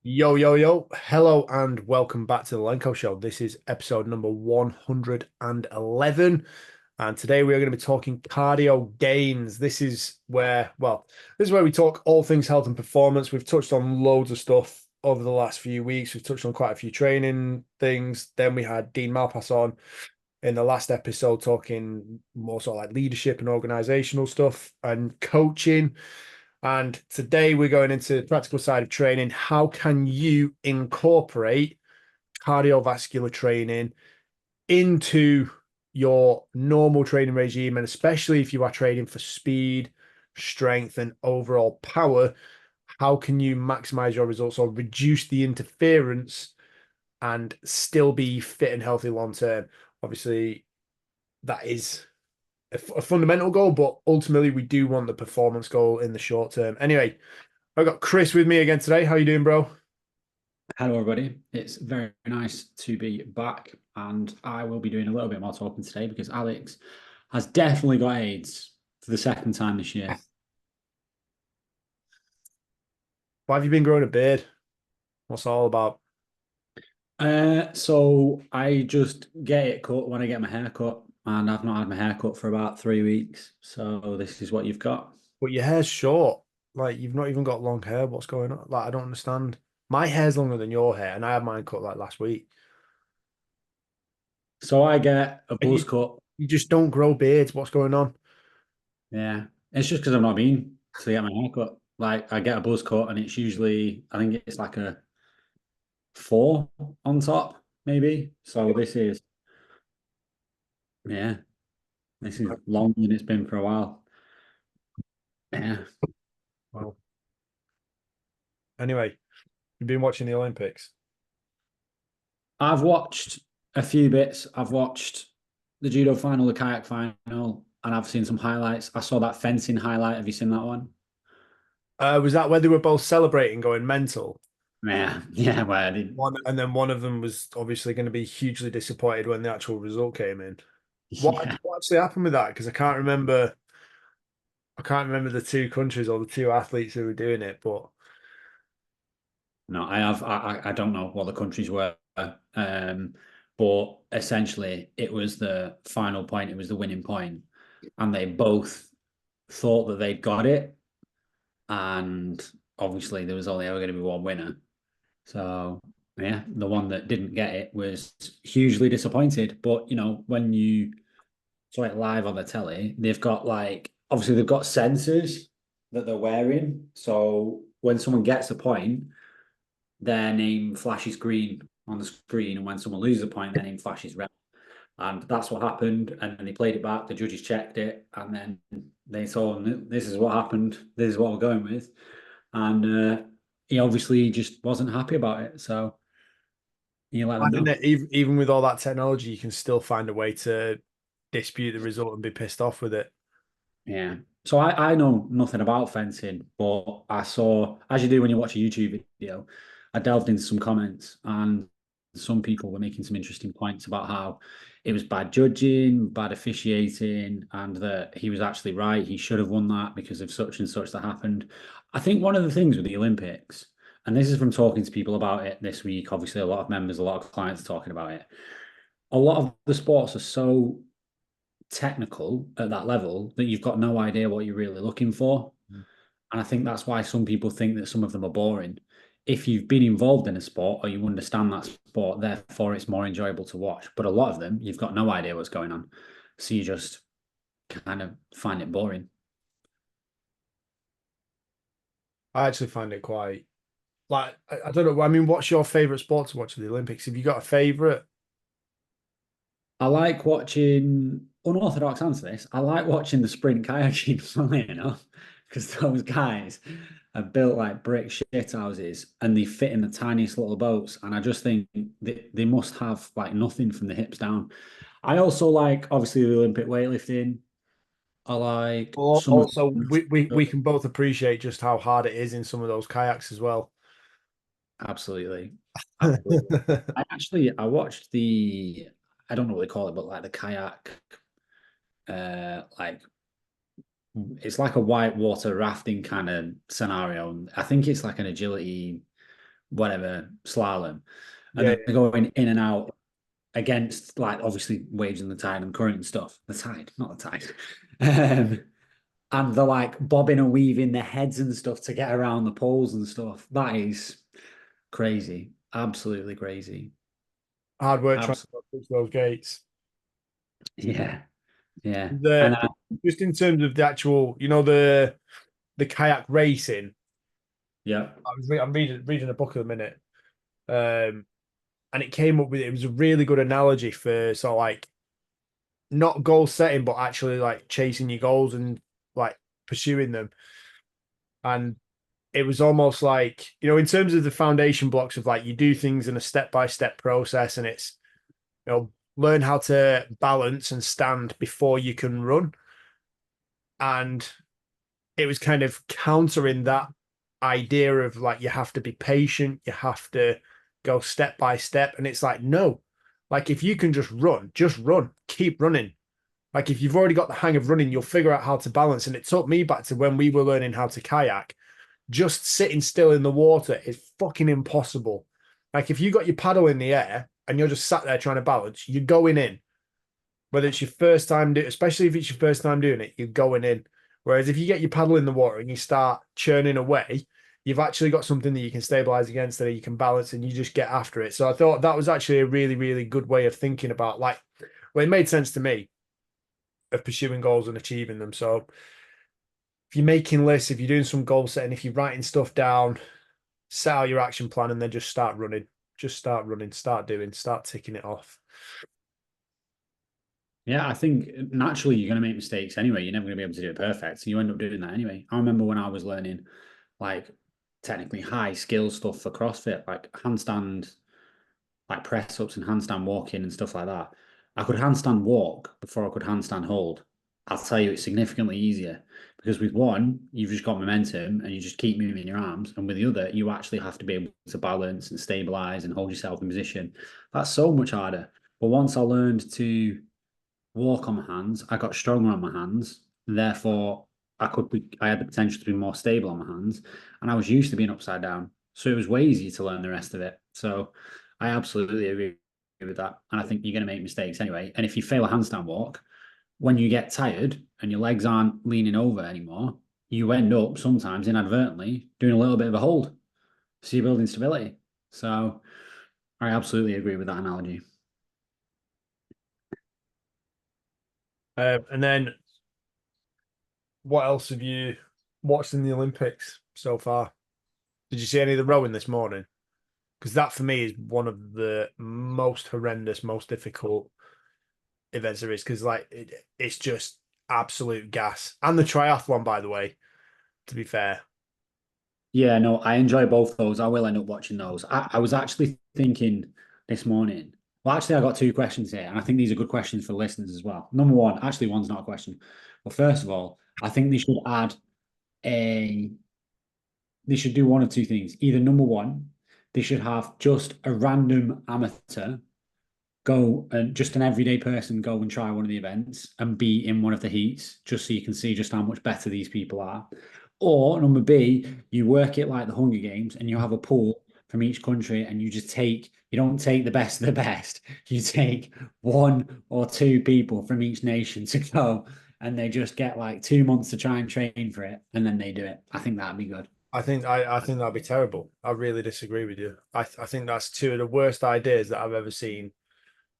Yo, yo, yo. Hello and welcome back to the Lenko Show. This is episode number 111. And today we are going to be talking cardio gains. This is where we talk all things health and performance. We've touched on loads of stuff over the last few weeks. We've touched on quite a few training things. Then we had Dean Malpass on in the last episode talking more sort of like leadership and organizational stuff and coaching. And today we're going into the practical side of training. How can you incorporate cardiovascular training into your normal training regime? And especially if you are training for speed, strength, and overall power, how can you maximize your results or reduce the interference and still be fit and healthy long term? Obviously, that is a fundamental goal, but ultimately we do want the performance goal in the short term. Anyway, I got Chris with me again today. How you doing, bro? Hello, everybody. It's very nice to be back, and I will be doing a little bit more talking today because Alex has definitely got AIDS for the second time this year. Why have you been growing a beard? What's it all about? So I just get it cut when I get my hair cut, and I've not had my hair cut for about 3 weeks. So this is what you've got. But your hair's short. Like you've not even got long hair. What's going on? Like I don't understand. My hair's longer than your hair, and I had mine cut like last week. So I get a And buzz cut. you just don't grow beards. What's going on? Yeah, it's just because I've not been to get my hair cut. Like I get a buzz cut, and it's usually I think it's like a four on top, maybe. So yeah. This is longer than it's been for a while. Yeah. Well, anyway, you've been watching the Olympics. I've watched a few bits. I've watched the judo final, the kayak final, and I've seen some highlights. I saw that fencing highlight. Have you seen that one? Was that where they were both celebrating, going mental? Yeah. Yeah, where I did. One, and then one of them was obviously going to be hugely disappointed when the actual result came in. Yeah. What actually happened with that? Because I can't remember. I can't remember the two countries or the two athletes who were doing it, but No, I don't know what the countries were. But essentially it was the final point, it was the winning point, and they both thought that they'd got it. And obviously there was only ever going to be one winner. So yeah, the one that didn't get it was hugely disappointed. But when you saw it live on the telly, they've got like obviously they've got sensors that they're wearing. So when someone gets a point, their name flashes green on the screen, and when someone loses a point, their name flashes red. And that's what happened. And then they played it back. The judges checked it, and then they saw this is what happened. This is what we're going with. And he obviously just wasn't happy about it. So you let I them think know. that even with all that technology, you can still find a way to dispute the result and be pissed off with it. Yeah. So I know nothing about fencing, but I saw, as you do when you watch a YouTube video, I delved into some comments, and some people were making some interesting points about how it was bad judging, bad officiating, and that he was actually right. He should have won that because of such and such that happened. I think one of the things with the Olympics, and this is from talking to people about it this week, obviously a lot of members, a lot of clients are talking about it. A lot of the sports are so technical at that level that you've got no idea what you're really looking for. And I think that's why some people think that some of them are boring. If you've been involved in a sport or you understand that sport, therefore it's more enjoyable to watch. But a lot of them, you've got no idea what's going on. So you just kind of find it boring. I actually find it quite like I don't know. I mean, what's your favorite sport to watch at the Olympics? Have you got a favorite? I like watching unorthodox answer this. I like watching the sprint kayaking, funnily enough, because those guys are built like brick shit houses and they fit in the tiniest little boats. And I just think they must have like nothing from the hips down. I also like obviously the Olympic weightlifting. I like some of Also, we the can both appreciate just how hard it is in some of those kayaks as well. absolutely, absolutely. I watched the I don't know what they call it, but like the kayak like it's like a whitewater rafting kind of scenario. I think it's like an agility whatever slalom, and Yeah, they're going in and out against like obviously waves and the tide and current and stuff. The tide, not the tide. And they're like bobbing and weaving their heads and stuff to get around the poles and stuff. That is crazy. Absolutely crazy. hard work trying Absolutely. to push those gates. Yeah. Yeah. And The just in terms of the actual, the kayak racing. yeah. I'm reading a book at the minute, um, and it came up with it was a really good analogy for sort of like not goal setting, but actually like chasing your goals and like pursuing them. And it was almost like, in terms of the foundation blocks of like you do things in a step-by-step process, and it's, learn how to balance and stand before you can run. And it was kind of countering that idea of like you have to be patient, you have to go step by step. And it's like, no, like if you can just run, keep running. Like if you've already got the hang of running, you'll figure out how to balance. And it took me back to when we were learning how to kayak. Just sitting still in the water is fucking impossible. Like if you got your paddle in the air and you're just sat there trying to balance, you're going in. Whether it's your first time especially if it's your first time doing it, you're going in. Whereas if you get your paddle in the water and you start churning away, you've actually got something that you can stabilize against, that you can balance, and you just get after it. So I thought that was actually a really, really good way of thinking about like, well, it made sense to me of pursuing goals and achieving them. So if you're making lists, if you're doing some goal setting, if you're writing stuff down, set out your action plan and then just start running. Just start running, start ticking it off. Yeah, I think naturally you're going to make mistakes anyway. You're never going to be able to do it perfect. So you end up doing that anyway. I remember when I was learning like technically high skill stuff for CrossFit, like handstand, like press ups and handstand walking and stuff like that. I could handstand walk before I could handstand hold. I'll tell you, it's significantly easier because with one, you've just got momentum and you just keep moving your arms. And with the other, you actually have to be able to balance and stabilize and hold yourself in position. That's so much harder. But once I learned to walk on my hands. I got stronger on my hands. Therefore, I had the potential to be more stable on my hands. And I was used to being upside down. So it was way easier to learn the rest of it. So I absolutely agree with that. And I think you're going to make mistakes anyway. And if you fail a handstand walk, when you get tired and your legs aren't leaning over anymore, you end up sometimes inadvertently doing a little bit of a hold. So you're building stability. So I absolutely agree with that analogy. And then what else have you watched in the Olympics so far? Did you see any of the rowing this morning? Because that for me is one of the most horrendous, most difficult events there is. Because like it's just absolute gas. And the triathlon, by the way, to be fair. Yeah, no, I enjoy both those. I will end up watching those. I was actually thinking this morning. Well, actually, I got two questions here, and I think these are good questions for listeners as well. Number one, actually, one's not a question. But first of all, I think they should add a. They should do one of two things. Either number one, they should have just a random amateur go and just an everyday person go and try one of the events and be in one of the heats just so you can see just how much better these people are. Or number B, you work it like the Hunger Games and you have a pool from each country and you don't take the best of the best. You take one or two people from each nation to go and they just get like 2 months to try and train for it and then they do it. I think that'd be good. I think that'd be terrible. I really disagree with you. I think that's two of the worst ideas that I've ever seen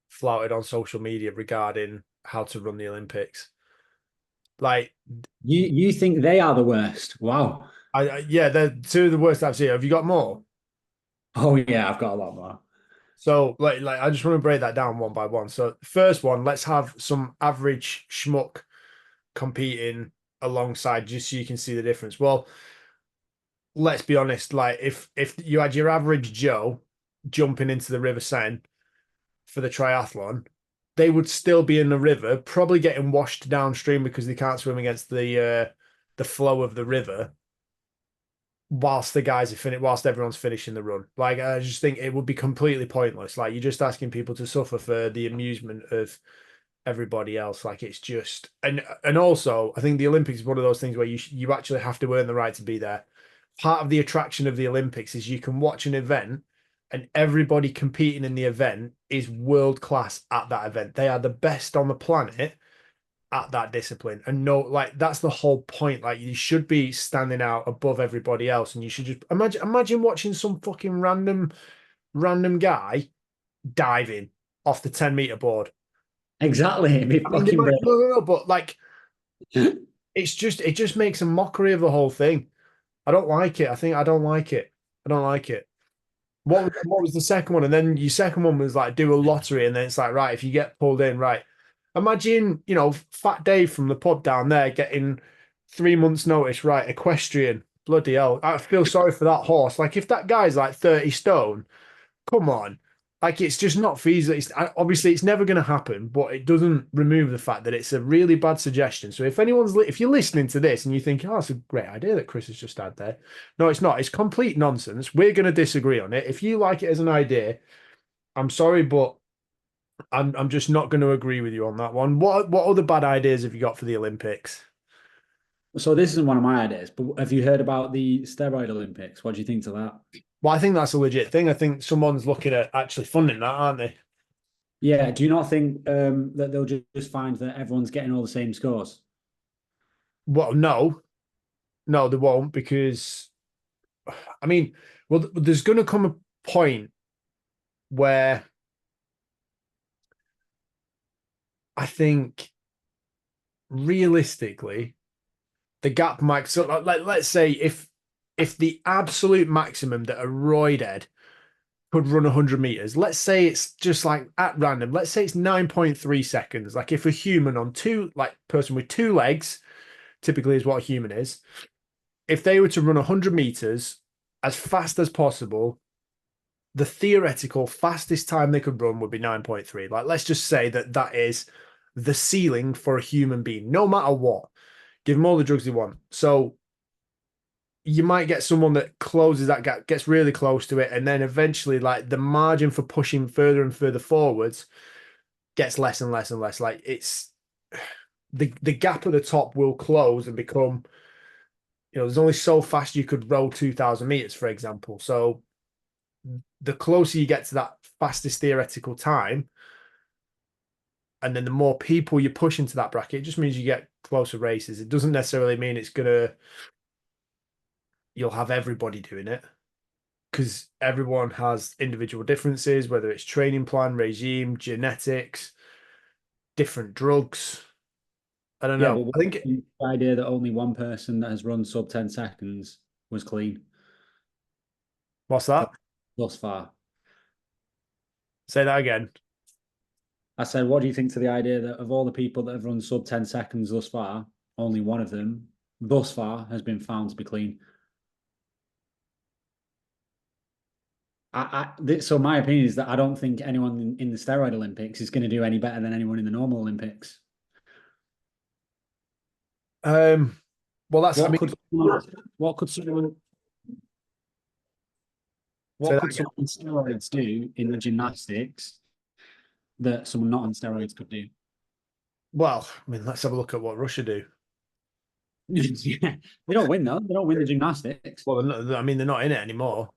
flouted on social media regarding how to run the Olympics. Like, You think they are the worst? Wow. yeah, they're two of the worst I've seen. Have you got more? Oh yeah, I've got a lot more. So, like, I just want to break that down one by one. So, first one, let's have some average schmuck competing alongside, just so you can see the difference. Well, let's be honest. Like, if you had your average Joe jumping into the River Seine for the triathlon, they would still be in the river, probably getting washed downstream because they can't swim against the flow of the river. Whilst everyone's finishing the run, like I just think it would be completely pointless. Like you're just asking people to suffer for the amusement of everybody else. Like it's just and also I think the Olympics is one of those things where you actually have to earn the right to be there. part of the attraction of the Olympics is you can watch an event and everybody competing in the event is world class at that event. They are the best on the planet at that discipline. And no, like that's the whole point. Like you should be standing out above everybody else. And you should just imagine watching some fucking random guy diving off the 10-meter board. Exactly. It'd be I mean, they fucking might, brilliant. no, but like it just makes a mockery of the whole thing. I don't like it. I don't like it. I don't like it. What was the second one? And then your second one was like do a lottery, and then it's like, right, if you get pulled in, right. Imagine, Fat Dave from the pub down there getting 3 months' notice, right? Equestrian. Bloody hell. I feel sorry for that horse. Like if that guy's like 30 stone, come on. Like it's just not feasible. Obviously, it's never going to happen, but it doesn't remove the fact that it's a really bad suggestion. So if you're listening to this and you think, oh, it's a great idea that Chris has just had there, no, it's not. It's complete nonsense. We're going to disagree on it. If you like it as an idea, I'm sorry, but I'm just not going to agree with you on that one. What other bad ideas have you got for the Olympics? So this isn't one of my ideas, but have you heard about the steroid Olympics? What do you think to that? Well, I think that's a legit thing. I think someone's looking at actually funding that, aren't they? Yeah, do you not think that they'll just find that everyone's getting all the same scores? Well, no, they won't because I mean, well, there's going to come a point where I think realistically the gap might. So, let's say if the absolute maximum that a roidhead could run 100 meters, let's say it's just like at random. Let's say it's 9.3 seconds. Like if a human on two, like person with two legs, typically is what a human is. If they were to run 100 meters as fast as possible, the theoretical fastest time they could run would be 9.3. Like, let's just say that is the ceiling for a human being, no matter what. Give them all the drugs they want. So you might get someone that closes that gap, gets really close to it, and then eventually, like the margin for pushing further and further forwards gets less and less and less. Like it's the gap at the top will close and become, there's only so fast you could roll 2,000 meters, for example. So the closer you get to that fastest theoretical time, and then the more people you push into that bracket, it just means you get closer races. It doesn't necessarily mean you'll have everybody doing it because everyone has individual differences, whether it's training plan, regime, genetics, different drugs. I don't Yeah, know. but I think the idea that only one person that has run sub 10 seconds was clean what's that? thus far. Say that again. I said, what do you think to the idea that of all the people that have run sub 10 seconds thus far, only one of them thus far has been found to be clean? So my opinion is that I don't think anyone in the steroid Olympics is going to do any better than anyone in the normal Olympics. Well, that's. I What mean, could what could someone say what that could again. someone on steroids do in the gymnastics that someone not on steroids could do? Well, I mean, let's have a look at what Russia do. Yeah, they don't win though. They don't win the gymnastics. Well, I mean, they're not in it anymore.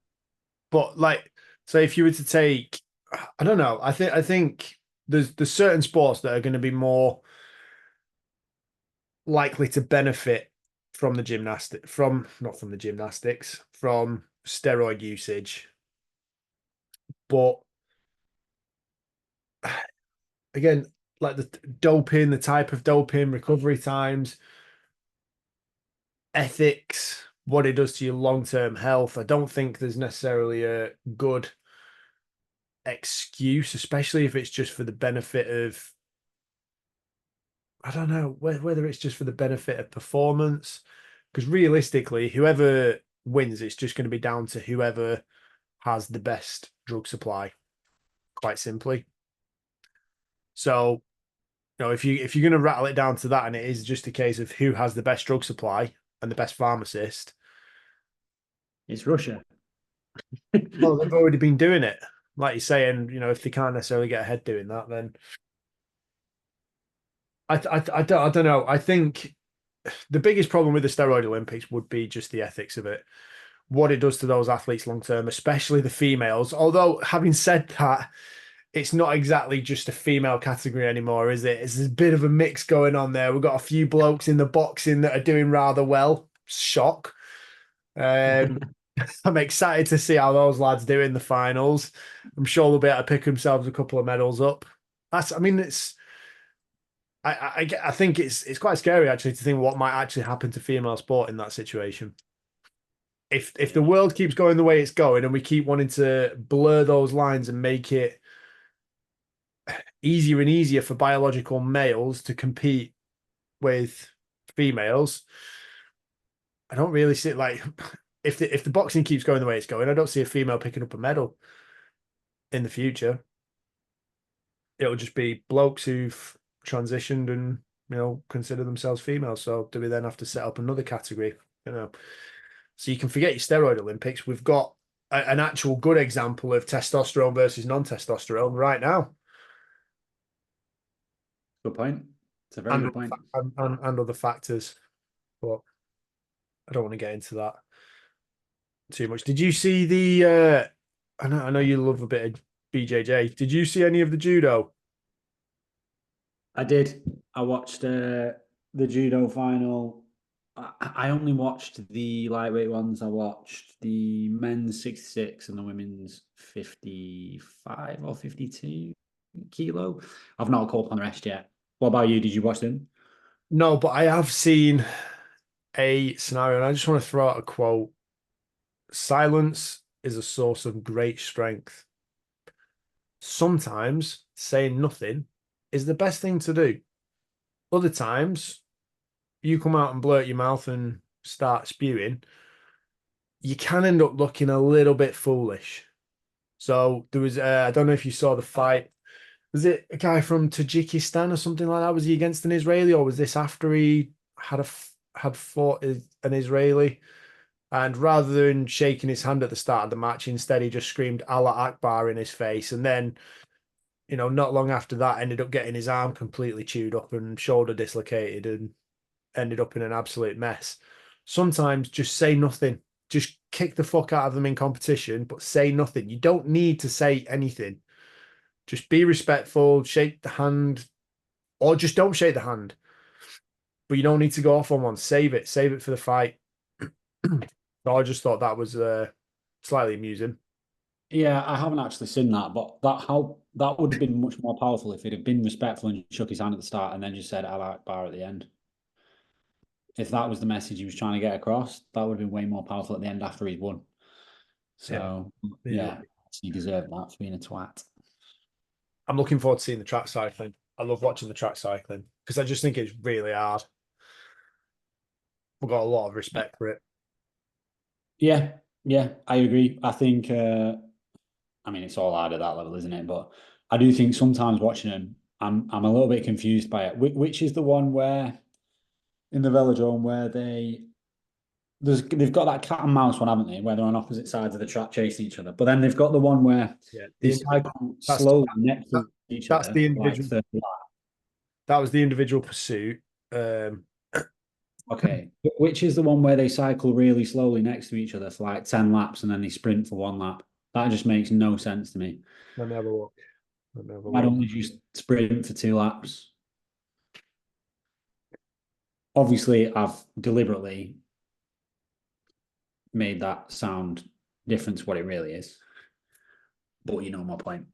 But like, so if you were to take, I don't know. I think there's certain sports that are going to be more likely to benefit from the gymnastic from not from the gymnastics from steroid usage. But again, like the doping, the type of doping, recovery times, ethics, what it does to your long-term health. I don't think there's necessarily a good excuse, especially if it's just for the benefit of, I don't know, whether it's just for the benefit of performance. Because realistically, whoever wins, it's just going to be down to whoever has the best drug supply, quite simply. So, if you're going to rattle it down to that, and it is just a case of who has the best drug supply and the best pharmacist, It's Russia. well, they've already been doing it. Like you're saying, if they can't necessarily get ahead doing that, then I don't know. I think the biggest problem with the steroid Olympics would be just the ethics of it. what it does to those athletes long term, especially the females. Although, having said that, it's not exactly just a female category anymore, is it? It's a bit of a mix going on there. We've got a few blokes in the boxing that are doing rather well. Shock. Um, I'm excited to see how those lads do in the finals. I'm sure they'll be able to pick themselves a couple of medals up. I mean, I think it's quite scary actually to think what might actually happen to female sport in that situation. If the world keeps going the way it's going and we keep wanting to blur those lines and make it easier and easier for biological males to compete with females, I don't really see it like if the boxing keeps going the way it's going, I don't see a female picking up a medal in the future. It'll just be blokes who've transitioned and consider themselves females. So do we then have to set up another category? So you can forget your steroid Olympics. We've got an actual good example of testosterone versus non-testosterone right now. Good point. It's a very good point. And other factors, but I don't want to get into that too much. Did you see the? I know you love a bit of BJJ. Did you see any of the judo? I did. I watched the judo final. I only watched the lightweight ones. I watched the men's 66 and the women's 55 or 52 kilo. I've not caught up on the rest yet. What about you? Did you watch them? No, but I have seen a scenario, and I just want to throw out a quote. Silence is a source of great strength. Sometimes saying nothing is the best thing to do. Other times, you come out and blurt your mouth and start spewing, you can end up looking a little bit foolish. So there was, I don't know if you saw the fight. Was it a guy from Tajikistan or something like that? Was he against an Israeli, or was this after he had fought an Israeli? And rather than shaking his hand at the start of the match, instead he just screamed Allah Akbar in his face. And then, not long after that, ended up getting his arm completely chewed up and shoulder dislocated and ended up in an absolute mess. Sometimes just say nothing. Just kick the fuck out of them in competition, but say nothing. You don't need to say anything. Just be respectful, shake the hand, or just don't shake the hand. But you don't need to go off on one. Save it for the fight. So I just thought that was slightly amusing. Yeah, I haven't actually seen that, but that would have been much more powerful if he'd have been respectful and shook his hand at the start and then just said Allah Akbar at the end. If that was the message he was trying to get across, that would have been way more powerful at the end after he'd won. So yeah, he deserved that for being a twat. I'm looking forward to seeing the track cycling. I love watching the track cycling because I just think it's really hard. We've got a lot of respect for it. Yeah, I agree. I think, I mean, it's all hard at that level, isn't it? But I do think sometimes watching them, I'm a little bit confused by it. Which is the one where in the velodrome where they've got that cat and mouse one, haven't they? Where they're on opposite sides of the track chasing each other. But then they've got the one where they cycle slowly next to each that's other, the like individual. 30 That was the individual pursuit. Okay. Which is the one where they cycle really slowly next to each other for like 10 laps and then they sprint for one lap? That just makes no sense to me. Let me have a look. Why don't we just sprint for 2 laps? Obviously, I've deliberately made that sound different to what it really is. But you know my point.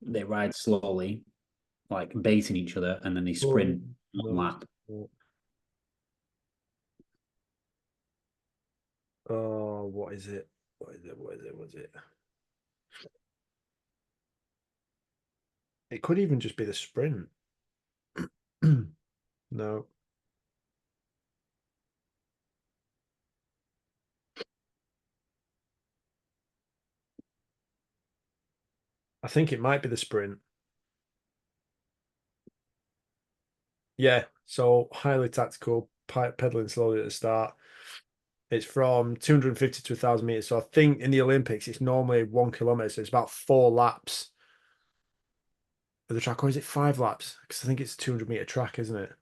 They ride slowly, like baiting each other, and then they sprint one lap. Oh, what is it? What is it? It could even just be the sprint. No. I think it might be the sprint. Yeah, so highly tactical, pedaling slowly at the start. It's from 250 to 1,000 meters. So I think in the Olympics, it's normally 1 kilometer. So it's about 4 laps of the track. Or is it 5 laps? Because I think it's a 200-meter track, isn't it?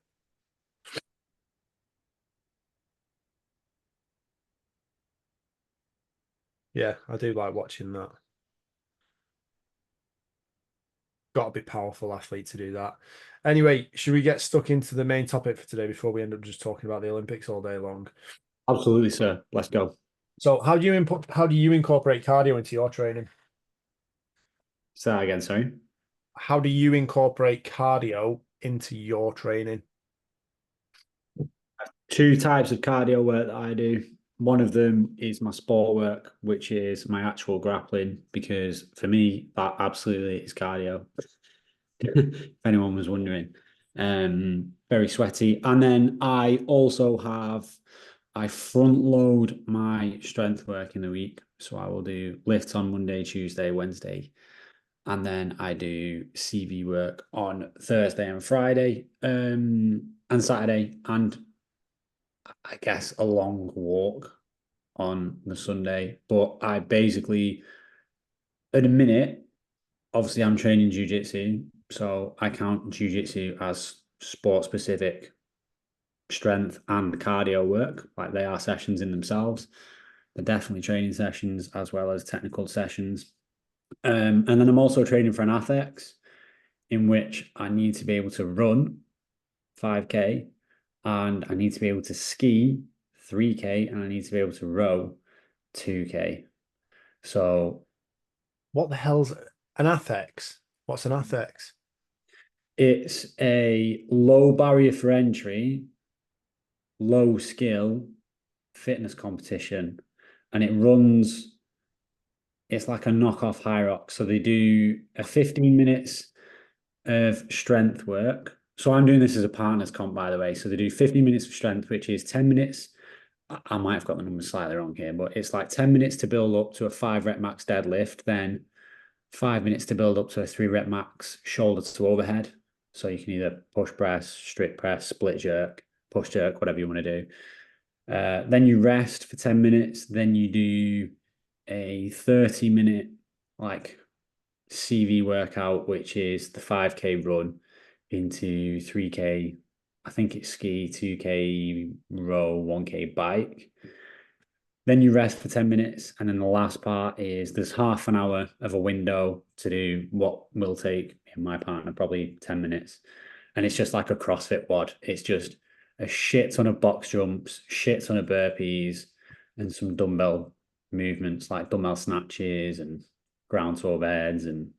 Yeah, I do like watching that. Got to be powerful athlete to do that. Anyway, should we get stuck into the main topic for today before we end up just talking about the Olympics all day long? Absolutely, sir. Let's go. So, how do you incorporate cardio into your training? Say that again, sorry. How do you incorporate cardio into your training? Two types of cardio work that I do. One of them is my sport work, which is my actual grappling, because for me, that absolutely is cardio. If anyone was wondering. Very sweaty. And then I front load my strength work in the week. So I will do lifts on Monday, Tuesday, Wednesday. And then I do CV work on Thursday and Friday, and Saturday. And I guess a long walk on the Sunday. But I basically, at a minute, obviously I'm training jiu-jitsu, so I count jiu-jitsu as sport specific strength and cardio work. Like they are sessions in themselves. They're definitely training sessions as well as technical sessions. And then I'm also training for an ATHEX in which I need to be able to run 5K and I need to be able to ski 3K and I need to be able to row 2K. So What the hell's an ATHEX? What's an ATHEX? it's a low barrier for entry, low skill fitness competition, and it's like a knockoff high rock. So they do a 15 minutes of strength work. So I'm doing this as a partners comp, by the way. So they do 15 minutes of strength, which is 10 minutes. I might have got the numbers slightly wrong here, but it's like 10 minutes to build up to a 5 rep max deadlift, then 5 minutes to build up to a 3 rep max shoulder to overhead. So you can either push press, strict press, split jerk, push jerk, whatever you want to do. Then you rest for 10 minutes. Then you do a 30-minute like CV workout, which is the 5K run into 3K. I think it's ski, 2K row, 1K bike. Then you rest for 10 minutes. And then the last part is there's half an hour of a window to do what will take, in my partner, probably 10 minutes. And it's just like a CrossFit WoD. It's just a shit ton of box jumps, shit ton of burpees, and some dumbbell movements like dumbbell snatches and ground to overheads and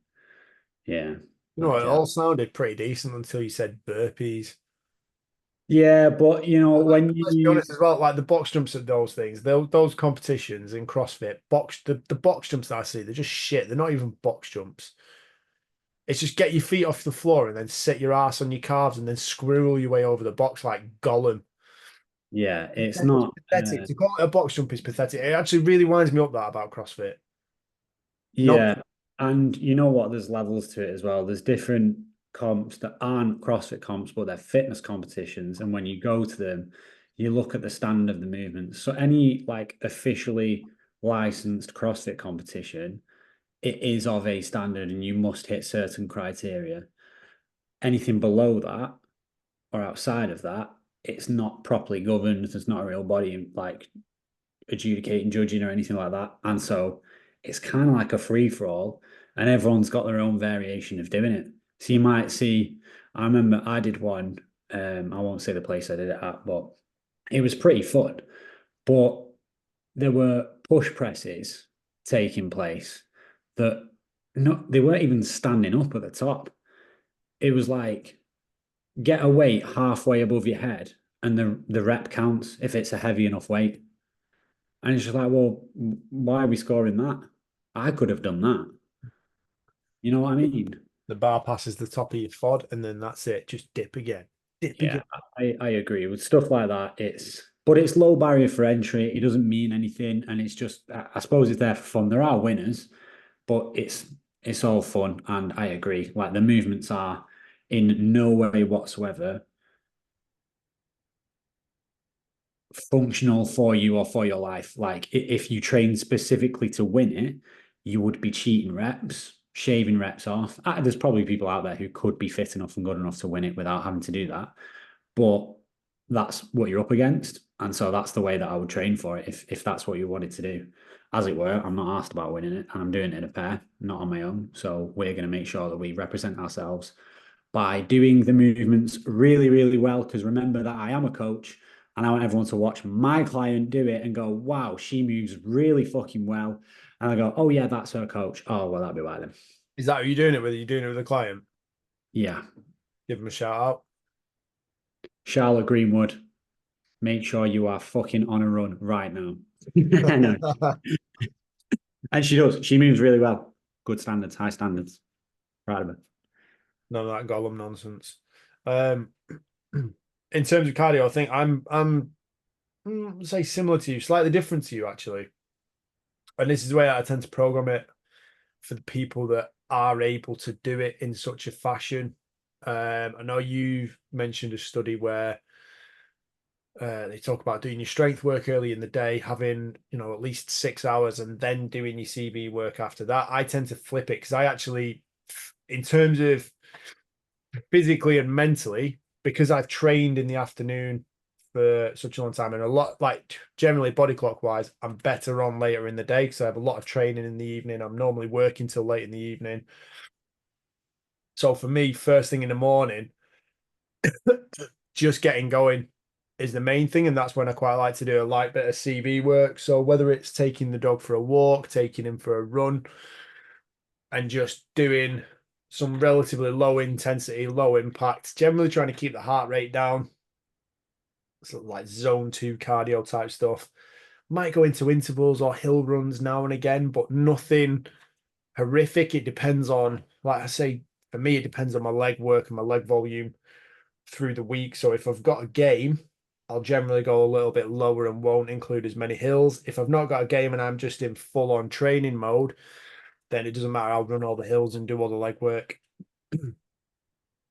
yeah, You know, that it jazz. all sounded pretty decent until you said burpees. Yeah, but when Let's be you honest as well, like the box jumps at those things, those competitions in CrossFit, the box jumps that I see, they're just shit. They're not even box jumps. It's just get your feet off the floor and then sit your ass on your calves and then squirrel your way over the box like Gollum. yeah, it's It's not pathetic. To call it a box jump is pathetic. It actually really winds me up that about CrossFit. No, yeah. And you know what? There's levels to it as well. There's different comps that aren't CrossFit comps, but they're fitness competitions. And when you go to them, you look at the standard of the movements. So any like officially licensed CrossFit competition, it is of a standard and you must hit certain criteria. Anything below that or outside of that, it's not properly governed. There's not a real body like adjudicating, judging, or anything like that. And so it's kind of like a free for all, and everyone's got their own variation of doing it. So you might see, I remember I did one, I won't say the place I did it at, but it was pretty fun. But there were push presses taking place that they weren't even standing up at the top. It was like get a weight halfway above your head and the rep counts if it's a heavy enough weight. And it's just like, well, why are we scoring that? I could have done that. You know what I mean? the bar passes the top of your FOD and then that's it. Just dip again. Dip Yeah, again. I agree with stuff like that. But it's low barrier for entry. It doesn't mean anything, and it's just I suppose it's there for fun. There are winners, but it's all fun, and I agree. Like the movements are in no way whatsoever functional for you or for your life. Like if you train specifically to win it, you would be cheating reps, shaving reps off. There's probably people out there who could be fit enough and good enough to win it without having to do that. But that's what you're up against. And so that's the way that I would train for it if that's what you wanted to do. as it were. I'm not asked about winning it, and I'm doing it in a pair, not on my own. So we're going to make sure that we represent ourselves by doing the movements really, really well. Because remember that I am a coach and I want everyone to watch my client do it and go, wow, she moves really fucking well. And I go, oh, yeah, that's her coach. Oh, well, that'd be why then. Is that who you're doing it with? Are you doing it with a client? Yeah. Give them a shout out. Charlotte Greenwood, make sure you are fucking on a run right now. No. And she does. She moves really well. Good standards, high standards. Proud of her. None of that Gollum nonsense. Um, in terms of cardio, I think I'm say similar to you, slightly different to you actually. And this is the way I tend to program it for the people that are able to do it in such a fashion. I know you've mentioned a study where they talk about doing your strength work early in the day, having at least 6 hours, and then doing your CV work after that. I tend to flip it because I actually, in terms of physically and mentally, because I've trained in the afternoon for such a long time, and a lot, like generally body clock wise, I'm better on later in the day because I have a lot of training in the evening. I'm normally working till late in the evening. So for me, first thing in the morning, just getting going is the main thing. And that's when I quite like to do a light bit of CV work. So whether it's taking the dog for a walk, taking him for a run, and just doing some relatively low intensity, low impact, generally trying to keep the heart rate down, sort of like zone 2 cardio type stuff. Might go into intervals or hill runs now and again, but nothing horrific. It depends on, like I say, for me, it depends on my leg work and my leg volume through the week. So if I've got a game, I'll generally go a little bit lower and won't include as many hills. If I've not got a game and I'm just in full on training mode, then it doesn't matter. I'll run all the hills and do all the leg work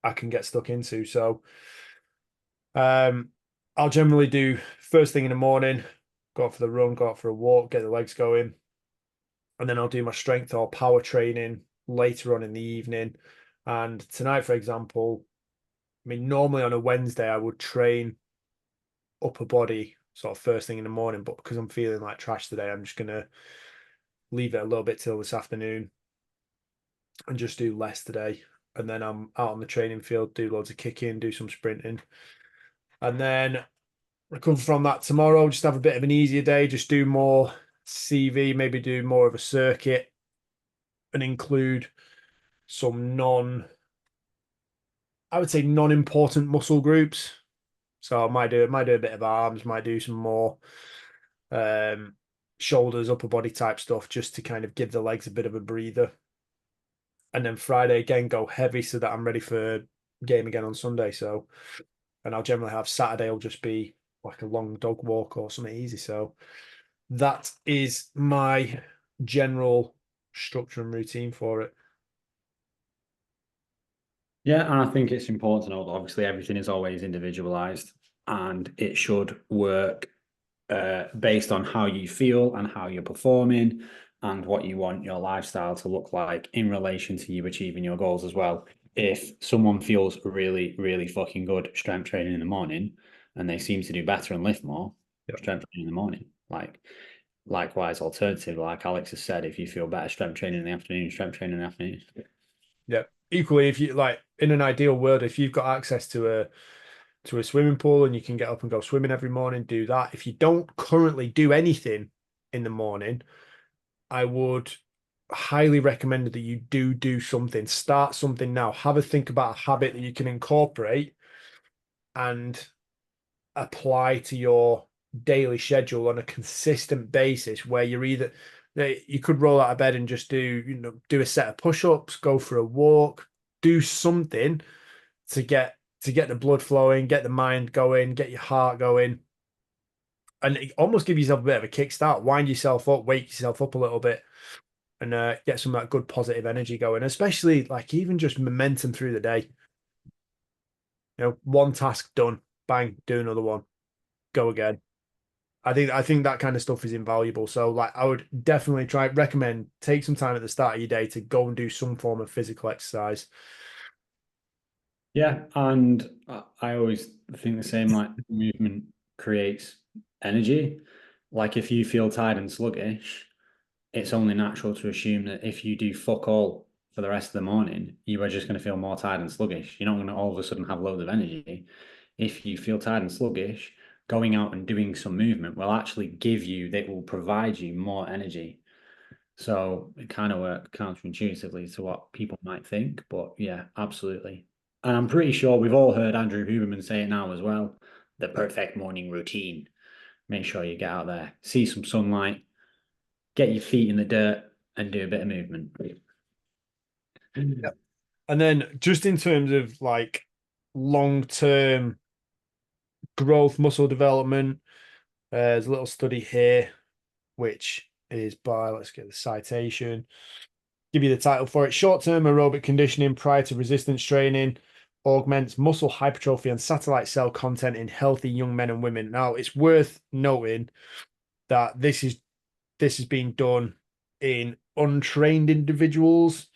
I can get stuck into. So um, I'll generally do first thing in the morning, go out for the run, go out for a walk, get the legs going, and then I'll do my strength or power training later on in the evening. And tonight, for example, I mean, normally on a Wednesday, I would train upper body sort of first thing in the morning, but because I'm feeling like trash today, I'm just gonna leave it a little bit till this afternoon and just do less today. And then I'm out on the training field, do loads of kicking, do some sprinting, and then recover from that tomorrow. Just have a bit of an easier day, just do more CV, maybe do more of a circuit, and include some I would say non-important muscle groups. So I might do a bit of arms, might do some more um, shoulders, upper body type stuff, just to kind of give the legs a bit of a breather. And then Friday again, go heavy so that I'm ready for game again on Sunday. So, and I'll generally have Saturday will just be like a long dog walk or something easy. So that is my general structure and routine for it. Yeah, and I think it's important to know that obviously everything is always individualized and it should work based on how you feel and how you're performing and what you want your lifestyle to look like in relation to you achieving your goals as well. If someone feels really, really fucking good strength training in the morning and they seem to do better and lift more, Yeah. strength training in the morning. Likewise, alternative, like Alex has said, if you feel better strength training in the afternoon, strength training in the afternoon. Yeah. Equally, if you like in an ideal world, if you've got access to a swimming pool and you can get up and go swimming every morning, do that. If you don't currently do anything in the morning, I would highly recommend that you do something. Start something now. Have a think about a habit that you can incorporate and apply to your daily schedule on a consistent basis where you're either you could roll out of bed and just do a set of push-ups, go for a walk, do something to get the blood flowing, get the mind going, get your heart going, and almost give yourself a bit of a kickstart, wind yourself up, wake yourself up a little bit, and get some of that good positive energy going, especially like even just momentum through the day. One task done, bang, do another one, go again. I think that kind of stuff is invaluable. So like I would definitely recommend take some time at the start of your day to go and do some form of physical exercise. Yeah, and I always think the same, like movement creates energy. Like if you feel tired and sluggish, it's only natural to assume that if you do fuck all for the rest of the morning, you are just going to feel more tired and sluggish. You're not going to all of a sudden have loads of energy. If you feel tired and sluggish, going out and doing some movement will actually that will provide you more energy. So it kind of works counterintuitively to what people might think. But yeah, absolutely. And I'm pretty sure we've all heard Andrew Huberman say it now as well. The perfect morning routine. Make sure you get out there, see some sunlight, get your feet in the dirt, and do a bit of movement. Yeah. And then just in terms of like long-term growth, muscle development, there's a little study here, which is by, let's get the citation, give you the title for it. Short-term aerobic conditioning prior to resistance training augments muscle hypertrophy and satellite cell content in healthy young men and women. Now, it's worth noting that this is being done in untrained individuals,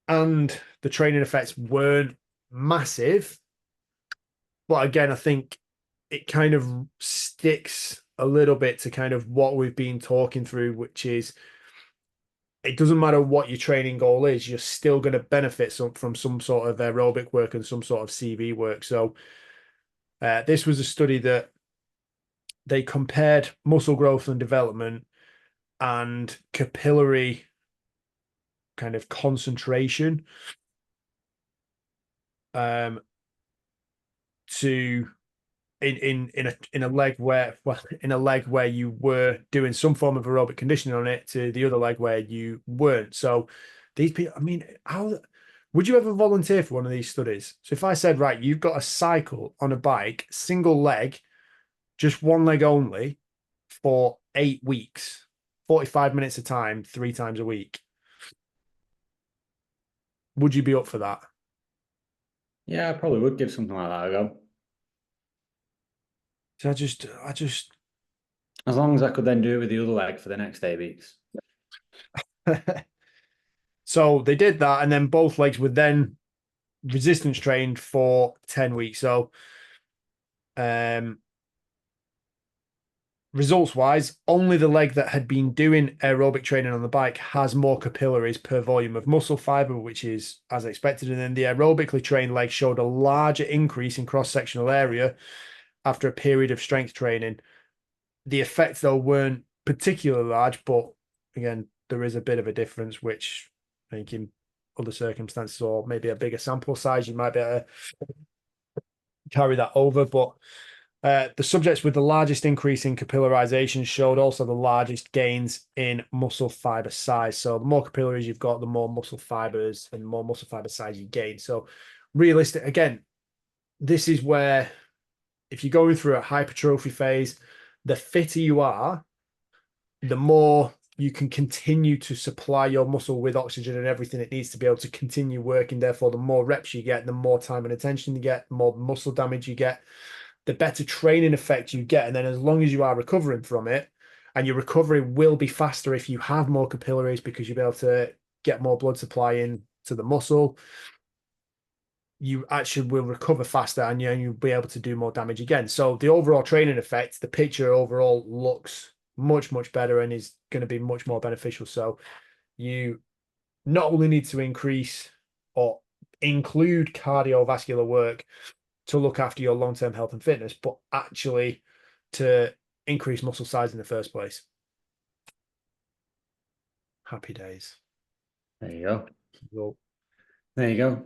and the training effects weren't massive. But again, I think it kind of sticks a little bit to kind of what we've been talking through, which is it doesn't matter what your training goal is, you're still going to benefit from some sort of aerobic work and some sort of CV work. So this was a study that they compared muscle growth and development and capillary kind of concentration um, to in a leg where in a leg where you were doing some form of aerobic conditioning on it to the other leg where you weren't. So these people, I mean, how would you ever volunteer for one of these studies? So if I said, right, you've got a cycle on a bike, single leg, just one leg only for 8 weeks, 45 minutes a time, 3 times a week. Would you be up for that? Yeah, I probably would give something like that a go. So I just As long as I could then do it with the other leg for the next 8 weeks. so they did that, and then both legs were then resistance trained for 10 weeks. So um results wise, only the leg that had been doing aerobic training on the bike has more capillaries per volume of muscle fiber, which is as expected. And then the aerobically trained leg showed a larger increase in cross-sectional area after a period of strength training. The effects, though, weren't particularly large, but again, there is a bit of a difference, which I think in other circumstances or maybe a bigger sample size, you might be able to carry that over. But the subjects with the largest increase in capillarization showed also the largest gains in muscle fiber size. So the more capillaries you've got, the more muscle fibers and more muscle fiber size you gain. So realistic, again, this is where if you're going through a hypertrophy phase, the fitter you are, the more you can continue to supply your muscle with oxygen and everything it needs to be able to continue working. Therefore, the more reps you get, the more time and attention you get, the more muscle damage you get, the better training effect you get. And then as long as you are recovering from it, and your recovery will be faster if you have more capillaries because you'll be able to get more blood supply in to the muscle, you actually will recover faster and you'll be able to do more damage again. So the overall training effect, the picture overall looks much, much better and is going to be much more beneficial. So you not only need to increase or include cardiovascular work to look after your long-term health and fitness, but actually to increase muscle size in the first place. Happy days. There you go. Well, There you go.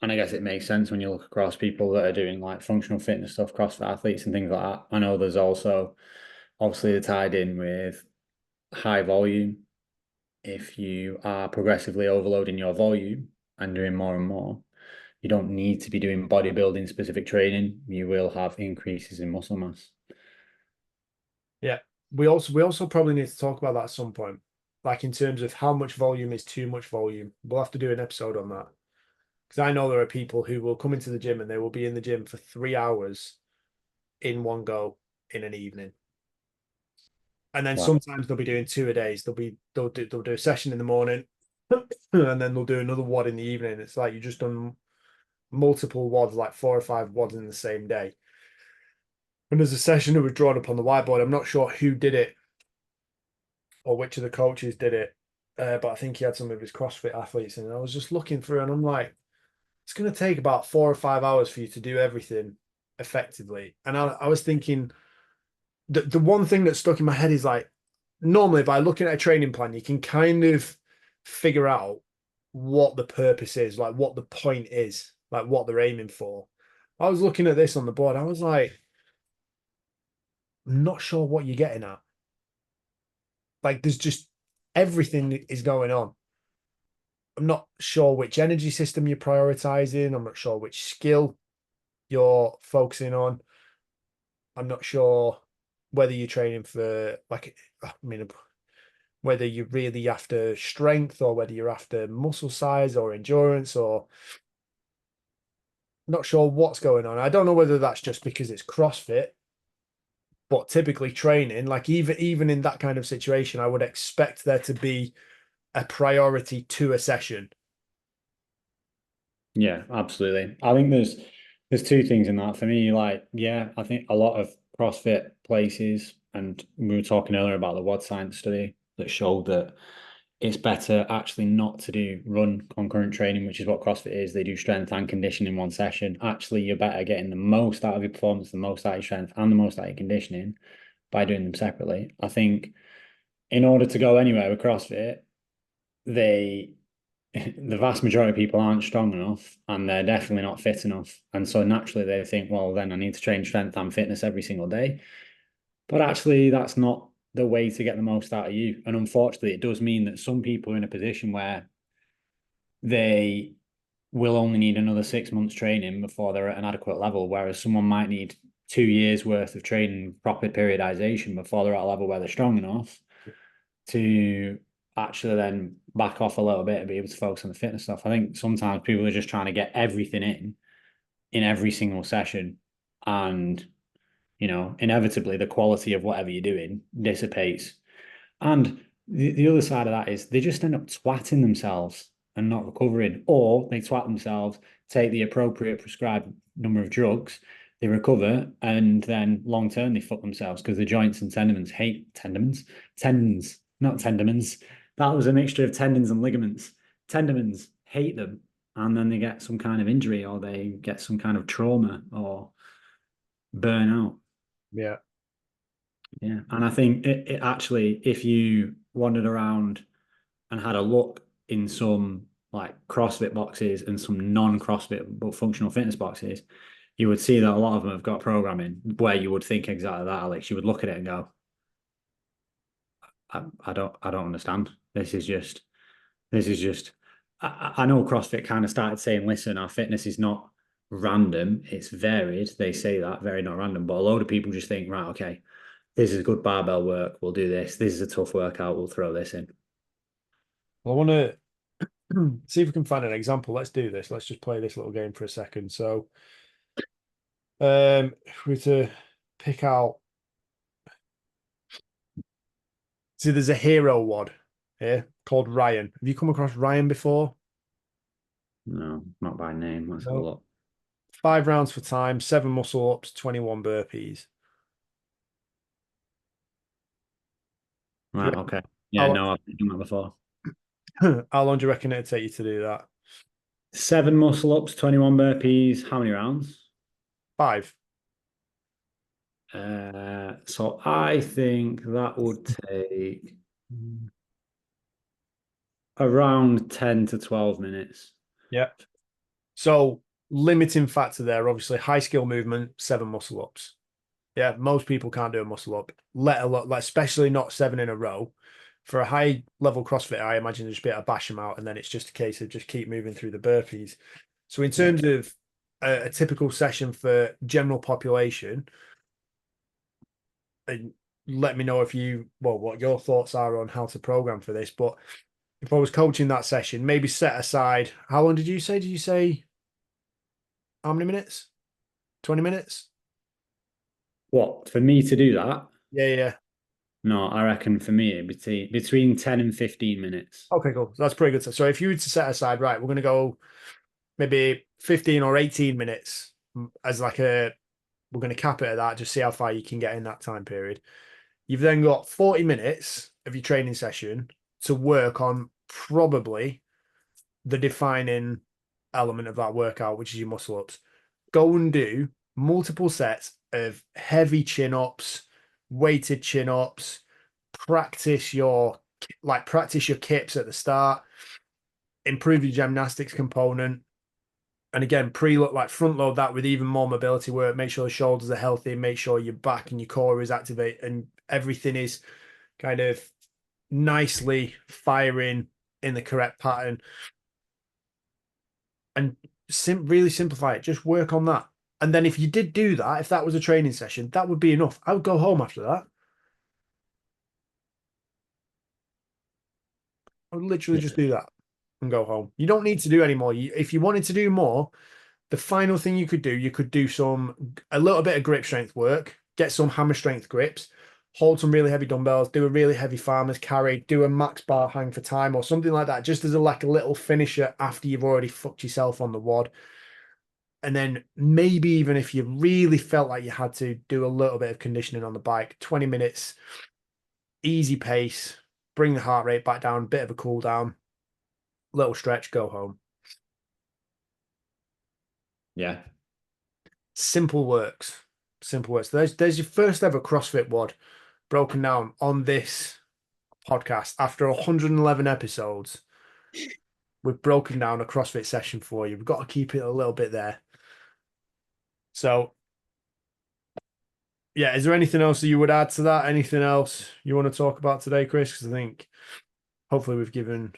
And I guess it makes sense when you look across people that are doing like functional fitness stuff, CrossFit athletes and things like that. I know there's also obviously they're tied in with high volume. If you are progressively overloading your volume and doing more and more, you don't need to be doing bodybuilding specific training. You will have increases in muscle mass. yeah. We also probably need to talk about that at some point. Like in terms of how much volume is too much volume. We'll have to do an episode on that. Because I know there are people who will come into the gym and they will be in the gym for 3 hours in one go in an evening. And then Wow. sometimes they'll be doing 2 a days. They'll do a session in the morning and then they'll do another WOD in the evening. It's like you've just done multiple WODs, like 4 or 5 WODs in the same day. And there's a session that was drawn up on the whiteboard. I'm not sure who did it or which of the coaches did it. But I think he had some of his CrossFit athletes, and I was just looking through, and I'm like, it's going to take about 4 or 5 hours for you to do everything effectively. And I was thinking, the one thing that stuck in my head is like, normally by looking at a training plan, you can kind of figure out what the purpose is, like what the point is, like what they're aiming for. I was looking at this on the board. I was like, I'm not sure what you're getting at. Like, there's just everything is going on. I'm not sure which energy system you're prioritizing. I'm not sure which skill you're focusing on. I'm not sure whether you're training for, like, I mean, whether you're really after strength or whether you're after muscle size or endurance, or not sure what's going on. I don't know whether that's just because it's CrossFit, but typically training, like even in that kind of situation, I would expect there to be a priority to a session. Yeah, absolutely. I think there's two things in that for me. Like, yeah, I think a lot of CrossFit places, and we were talking earlier about the WoD science study that showed that it's better actually not to do run concurrent training, which is what CrossFit is. They do strength and conditioning in one session. Actually, you're better getting the most out of your performance, the most out of your strength, and the most out of your conditioning by doing them separately. I think in order to go anywhere with CrossFit, they the vast majority of people aren't strong enough and they're definitely not fit enough. And so naturally they think, well, then I need to train strength and fitness every single day. But actually, that's not the way to get the most out of you. And unfortunately, it does mean that some people are in a position where they will only need another 6 months training before they're at an adequate level, whereas someone might need 2 years worth of training, proper periodization before they're at a level where they're strong enough to actually then back off a little bit and be able to focus on the fitness stuff. I think sometimes people are just trying to get everything in every single session. And, inevitably the quality of whatever you're doing dissipates. And the other side of that is they just end up twatting themselves and not recovering, or they twat themselves, take the appropriate prescribed number of drugs, they recover, and then long term they fuck themselves because the joints and tendons hate tendons, not tendons. That was a mixture of tendons and ligaments. Tendons hate them, and then they get some kind of injury or they get some kind of trauma or burnout. Yeah. Yeah. And I think it actually, if you wandered around and had a look in some like CrossFit boxes and some non-CrossFit but functional fitness boxes, you would see that a lot of them have got programming where you would think exactly that, Alex. You would look at it and go, I don't understand. This is just I know CrossFit kind of started saying, listen, our fitness is not random, it's varied. They say that, very not random. But a load of people just think, right, okay, this is good barbell work, we'll do this. This is a tough workout, we'll throw this in. Well, I want to see if we can find an example. Let's do this. Let's just play this little game for a second. So, if we were to pick out, see, there's a hero WoD here called Ryan. Have you come across Ryan before? No, not by name. Let's have a No. look. 5 rounds for time, 7 muscle ups, 21 burpees. Do you Right, okay. Yeah, reckon, no, I've done that before. how long do you reckon it'd take you to do that? 7 muscle ups, 21 burpees. How many rounds? 5. So I think that would take around 10 to 12 minutes. Yeah. So limiting factor there, obviously high skill movement, 7 muscle ups. Yeah, most people can't do a muscle up, let alone, like, especially not 7 in a row. For a high level CrossFit, I imagine they just be able to bash them out, and then it's just a case of just keep moving through the burpees. So in Yeah. terms of a typical session for general population, and let me know if what your thoughts are on how to program for this. But if I was coaching that session, maybe set aside, how long did you say? Did you say how many minutes? 20 minutes? What, for me to do that? Yeah, yeah. No, I reckon for me it'd be between 10 and 15 minutes. Okay, cool. So that's pretty good. So if you were to set aside, right, we're going to go maybe 15 or 18 minutes as like we're going to cap it at that, just see how far you can get in that time period. You've then got 40 minutes of your training session to work on probably the defining element of that workout, which is your muscle ups. Go and do multiple sets of heavy chin ups, weighted chin ups, practice your kips at the start, improve your gymnastics component. And again, front load that with even more mobility work. Make sure the shoulders are healthy. Make sure your back and your core is activated and everything is kind of nicely firing in the correct pattern. And really simplify it. Just work on that. And then if you did do that, if that was a training session, that would be enough. I would go home after that. I would literally just Yeah. do that and go home. You don't need to do any more. If you wanted to do more, the final thing you could do a little bit of grip strength work, get some hammer strength grips, hold some really heavy dumbbells, do a really heavy farmer's carry, do a max bar hang for time or something like that, just as a little finisher after you've already fucked yourself on the WoD. And then maybe even if you really felt like you had to do a little bit of conditioning on the bike, 20 minutes, easy pace, bring the heart rate back down, bit of a cool down, little stretch, go home. Yeah. Simple works. Simple works. There's your first ever CrossFit WoD broken down on this podcast. After 111 episodes, we've broken down a CrossFit session for you. We've got to keep it a little bit there. So, yeah, is there anything else that you would add to that? Anything else you want to talk about today, Chris? Because I think hopefully we've given.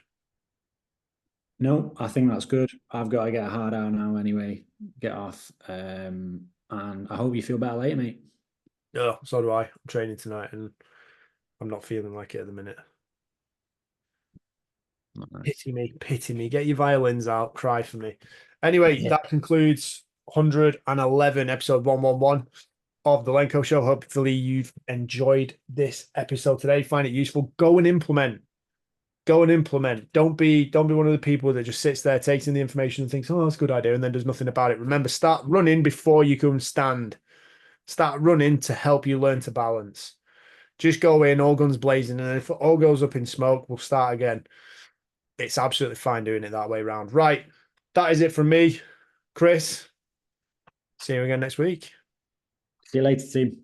No, I think that's good. I've got to get a hard hour now anyway, get off. And I hope you feel better later, mate. Oh, so do I. I'm training tonight and I'm not feeling like it at the minute. Nice. Pity me. Get your violins out, cry for me. Anyway, Yeah. that concludes 111, episode 111 of the Lenko Show. Hopefully you've enjoyed this episode today. Find it useful. Go and implement. Go and implement. Don't be one of the people that just sits there, takes in the information and thinks, oh, that's a good idea, and then does nothing about it. Remember, start running before you can stand. Start running to help you learn to balance. Just go in, all guns blazing, and if it all goes up in smoke, we'll start again. It's absolutely fine doing it that way around. Right. That is it from me, Chris. See you again next week. See you later, team.